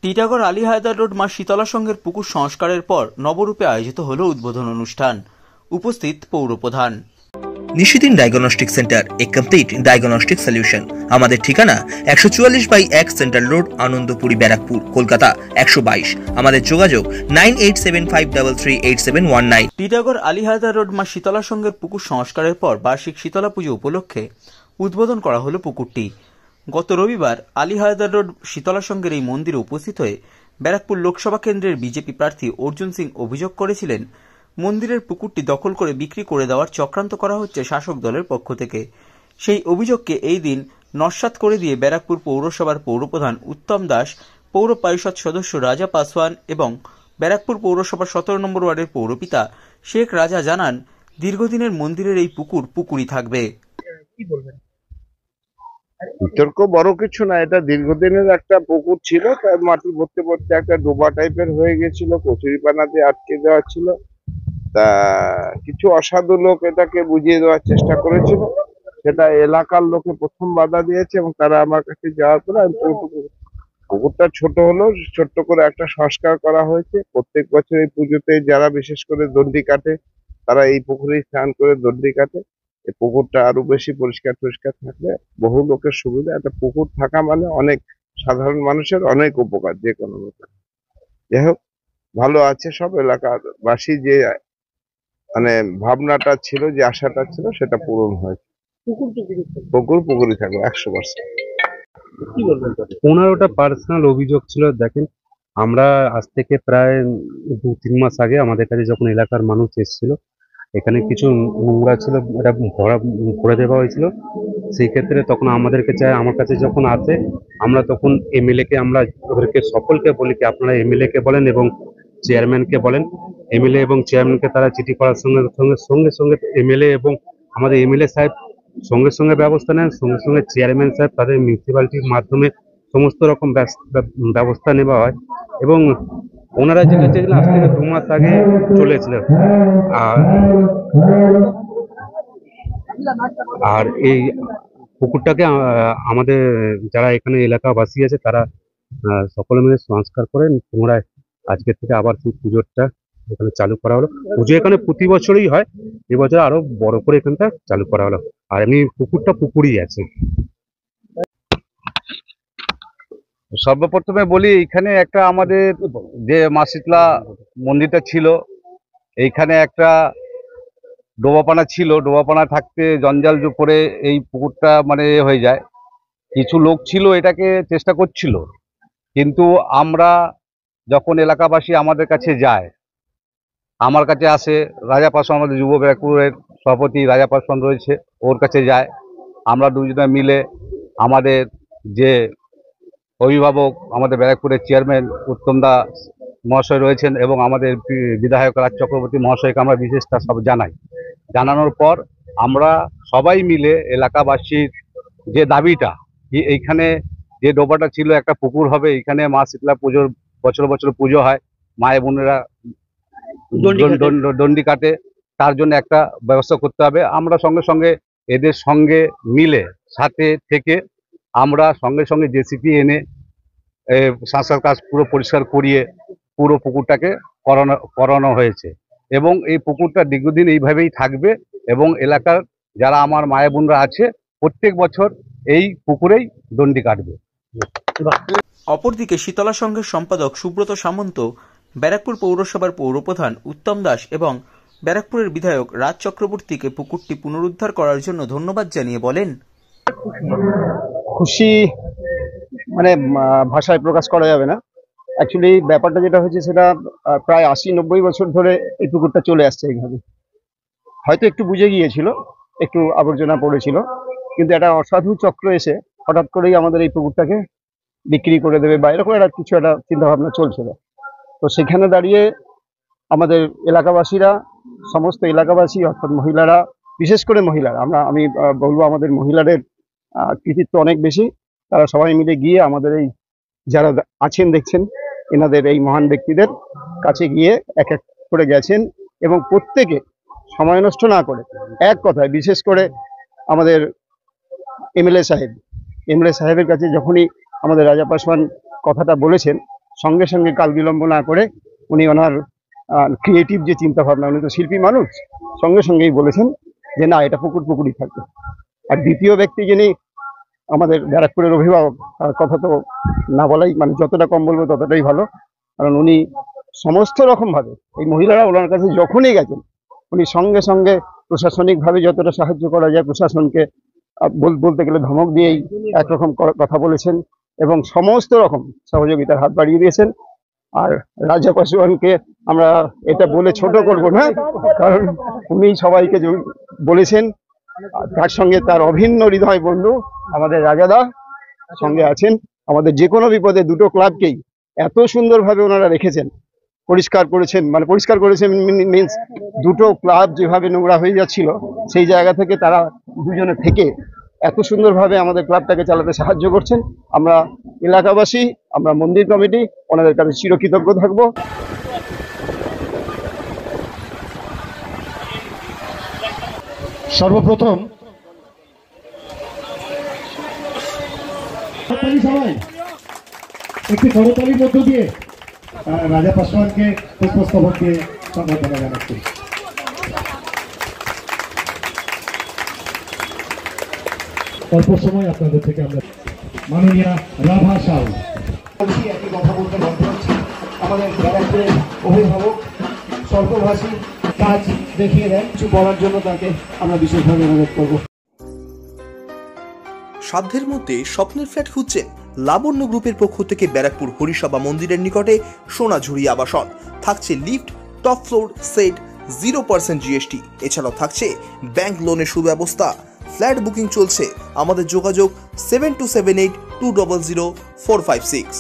Titagarh Ali Haider road মা শীতলা সংঘের পুকুর সংস্কারের পর নবরূপে আয়োজিত হল উদ্বোধন অনুষ্ঠান। উপস্থিত পৌরপ্রধান। নিশিদিন ডায়াগনস্টিক সেন্টার, এ কমপ্লিট ডায়াগনস্টিক সলিউশন। আমাদের ঠিকানা 144/1 সেন্ট্রাল রোড, আনন্দপুরি, ব্যারাকপুর, কলকাতা 122। আমাদের যোগাযোগ 9875338719। টিটাগড় আলী হায়দার রোড মা শীতলা সংঘের পুকুর সংস্কারের পর বার্ষিক শীতলা পুজো উপলক্ষে উদ্বোধন করা হলো পুকুরটি। গত রবিবার আলী হায়দার রোড শীতলা সংঘের এই মন্দিরে উপস্থিত হয়ে ব্যারাকপুর লোকসভা কেন্দ্রের বিজেপি প্রার্থী অর্জুন সিং অভিযোগ করেছিলেন, মন্দিরের পুকুরটি দখল করে বিক্রি করে দেওয়ার চক্রান্ত করা হচ্ছে শাসক দলের পক্ষ থেকে। সেই অভিযোগকে এই দিন নস্যাৎ করে দিয়ে ব্যারাকপুর পৌরসভার পৌরপ্রধান উত্তম দাস, পৌর পরিষদ সদস্য রাজা পাসওয়ান এবং ব্যারাকপুর পৌরসভার 17 নম্বর ওয়ার্ডের পৌরপিতা শেখ রাজা জানান, দীর্ঘদিনের মন্দিরের এই পুকুরই থাকবে। কি বলবেন? বিতর্ক বড় কিছু না, এটা দীর্ঘদিনের একটা পুকুর ছিল, তার মাটি ভরতে ভরতে একটা ডোবা টাইপের হয়ে গেছিল, কচুরিপানাতে আটকে দেওয়া ছিল। তা কিছু অসাধু লোক এটাকে বুঝিয়ে দেওয়ার চেষ্টা করেছিল, সেটা এলাকার লোকে প্রথম বাধা দিয়েছে এবং তারা আমার কাছে যাওয়ার পরে পুকুরটা ছোট হলো, ছোট্ট করে একটা সংস্কার করা হয়েছে। প্রত্যেক বছর এই পুজোতে যারা বিশেষ করে দণ্ডি কাটে তারা এই পুকুরেই স্নান করে দণ্ডি কাটে। এই পুকুরটা আরো বেশি পরিষ্কার থাকলে বহু লোকের সুবিধা। একটা পুকুর থাকা মানে অনেক সাধারণ মানুষের অনেক উপকার, যে কোনো ব্যাপার। যাই হোক, ভালো আছে সব এলাকার বাসী, যে মানে ভাবনাটা ছিল, যে আশাটা ছিল, সেটা পূরণ হয়েছে। পুকুরই থাকবে 100%। কি বলবেন? ওনার ওটা পার্সোনাল অভিযোগ ছিল। দেখেন, আমরা আজ থেকে প্রায় 2-3 মাস আগে আমাদের কাছে যখন এলাকার মানুষ এসেছিল, এখানে কিছু নোংরা ছিল, এটা ভরে দেওয়া হয়েছিল। সেই ক্ষেত্রে তখন আমাদেরকে আমার কাছে যখন আসে, আমরা তখন এমএলএ কে, আমরা ওদেরকে সকলকে বলি কি আপনারা এমএলএ কে বলেন এবং চেয়ারম্যানকে বলেন। এমএলএ এবং চেয়ারম্যানকে তারা চিঠি করার সঙ্গে সঙ্গে এমএলএ এবং আমাদের এমএলএ সাহেব সঙ্গে সঙ্গে ব্যবস্থা নেন, সঙ্গে সঙ্গে চেয়ারম্যান সাহেব তাদের মিউনিসিপ্যালিটির মাধ্যমে সমস্ত রকম ব্যবস্থা নেওয়া হয়। এবং ওনারা যেটা চেয়েছিলেন আজ থেকে 2 মাস আগে চলে এসেছিলেন। আর এই পুকুরটাকে আমাদের যারা এখানে এলাকাবাসী আছে তারা সকলে মিলে সংস্কার করেন। পুনরায় আজকের থেকে আবার সেই পুজোটা এখানে চালু করা হলো। পুজো এখানে প্রতি বছরই হয়, এবছর আরো বড় করে এখানটা চালু করা হলো। আর এমনি পুকুরই আছে। সর্বপ্রথমে বলি, এইখানে একটা আমাদের যে মা শীতলা মন্দিরটা ছিল, এইখানে একটা ডোবাপানা ছিল। ডোবাপানা থাকতে জঞ্জাল করে এই পুকুরটা মানে হয়ে যায়। কিছু লোক ছিল এটাকে চেষ্টা করছিল, কিন্তু আমরা যখন এলাকাবাসী আমাদের কাছে যায়, আমার কাছে আসে, রাজা পাসওয়ান আমাদের যুব ব্যারাকপুরের সভাপতি রাজা পাসওয়ান রয়েছে, ওর কাছে যায়। আমরা দুজনে মিলে আমাদের যে অভিভাবক আমাদের ব্যারাকপুরের চেয়ারম্যান উত্তম দাস মহাশয় রয়েছেন এবং আমাদের বিধায়ক রাজ চক্রবর্তী মহাশয়কে আমরা বিশেষটা সব জানানোর পর আমরা সবাই মিলে এলাকাবাসীর যে দাবিটা, এইখানে যে ডোবাটা ছিল একটা পুকুর হবে, এইখানে মা শীতলা পুজোর বছর বছর পুজো হয়, মায়ের বোনেরা দণ্ডি কাটে, তার জন্য একটা ব্যবস্থা করতে হবে। আমরা সঙ্গে সঙ্গে এদের সঙ্গে মিলে সাথে থেকে আমরা সঙ্গে সঙ্গে জেসিপি এনে সংস্কার কাজ পুরো পরিষ্কার করিয়ে পুরো পুকুরটাকে করানো হয়েছে। এবং এই পুকুরটা দীর্ঘদিন এইভাবেই থাকবে এবং এলাকার যারা আমার মায়ের বোনরা আছে প্রত্যেক বছর এই পুকুরেই দণ্ডি কাটবে। অপরদিকে শীতলা সংঘের সম্পাদক সুব্রত সামন্ত ব্যারাকপুর পৌরসভার পৌরপ্রধান উত্তম দাস এবং ব্যারাকপুরের বিধায়ক রাজ চক্রবর্তীকে পুকুরটি পুনরুদ্ধার করার জন্য ধন্যবাদ জানিয়ে বলেন, খুশি মানে ভাষায় প্রকাশ করা যাবে না। অ্যাকচুয়ালি ব্যাপারটা যেটা হয়েছে সেটা প্রায় 80-90 বছর ধরে এই পুকুরটা চলে আসছে এইভাবে। হয়তো একটু বুঝে গিয়েছিল, একটু আবর্জনা পড়েছিল, কিন্তু একটা অসাধু চক্র এসে হঠাৎ করেই আমাদের এই পুকুরটাকে বিক্রি করে দেবে বা এরকম কিছু একটা চিন্তাভাবনা চলছিল। তো সেখানে দাঁড়িয়ে আমাদের এলাকাবাসীরা, সমস্ত এলাকাবাসী অর্থাৎ মহিলারা, বিশেষ করে মহিলারা, আমি বলবো আমাদের মহিলাদের কৃতিত্ব অনেক বেশি। তারা সবাই মিলে গিয়ে আমাদের এই যারা আছেন দেখছেন এনাদের এই মহান ব্যক্তিদের কাছে গিয়ে এক এক করে গেছেন এবং প্রত্যেকে সময় নষ্ট না করে এক কথায়, বিশেষ করে আমাদের এমএলএ সাহেবের কাছে যখনই আমাদের রাজা পাসওয়ান কথাটা বলেছেন, সঙ্গে সঙ্গে কাল বিলম্ব না করে উনি ওনার ক্রিয়েটিভ যে চিন্তা ভাবনা, উনি তো শিল্পী মানুষ, সঙ্গে সঙ্গেই বলেছেন যে না, এটা পুকুরই থাকবে। আর দ্বিতীয় ব্যক্তি যিনি আমাদের ব্যারাকপুরের অভিভাবক, তার কথা তো না বলাই, মানে যতটা কম বলবো ততটাই ভালো। কারণ উনি সমস্ত রকম ভাবে, এই মহিলারা ওনার কাছে যখনই গেছেন, উনি সঙ্গে সঙ্গে প্রশাসনিকভাবে যতটা সাহায্য করা যায় প্রশাসনকে বলতে গেলে ধমক দিয়েই একরকম কথা বলেছেন এবং সমস্ত রকম সহযোগিতার হাত বাড়িয়ে দিয়েছেন। আর রাজা পাসওয়ানকে আমরা এটা বলে ছোট করব না, কারণ উনি সবাইকে বলেছেন। তার সঙ্গে তার অভিন্ন হৃদয় বন্ধু আমাদের রাজাদা সঙ্গে আছেন। আমাদের যে কোনো বিপদে দুটো ক্লাবকেই এত সুন্দরভাবে ওনারা রেখেছেন, পরিষ্কার করেছেন মিনস দুটো ক্লাব যেভাবে নোংরা হয়ে যাচ্ছিল সেই জায়গা থেকে তারা দুজনে থেকে এত সুন্দরভাবে আমাদের ক্লাবটাকে চালাতে সাহায্য করছেন। আমরা এলাকাবাসী, আমরা মন্দির কমিটি ওনাদের কাছে চিরকৃতজ্ঞ থাকবো। সর্বপ্রথম সবাই একটি করতালির মধ্য দিয়ে রাজা পাসওয়ানকে পুষ্পস্তবক দিয়ে সম্বর্ধনা জানাচ্ছি। অল্প সময় আপনাদের থেকে আমরা মাননীয়া রাভা সাউ একই কথা বলতে বাধ্য হচ্ছি। আমাদের ব্যারাকপুরের অভিভাবক স্বল্পভাষী কাজ দেখিয়ে দেন, কিছু বলার জন্য তাকে আমরা বিশেষভাবে অনুরোধ করব। সাধ্যের মধ্যে স্বপ্নের ফ্ল্যাট খুঁজছেন? লাবণ্য গ্রুপের পক্ষ থেকে ব্যারাকপুর হরিসভা মন্দিরের নিকটে সোনাঝুরি আবাসন থাকছে। Lift, top floor, set, 0% GST। এছাড়াও থাকছে ব্যাংক লোনের সুব্যবস্থা। ফ্ল্যাট বুকিং চলছে। আমাদের যোগাযোগ 7278200456।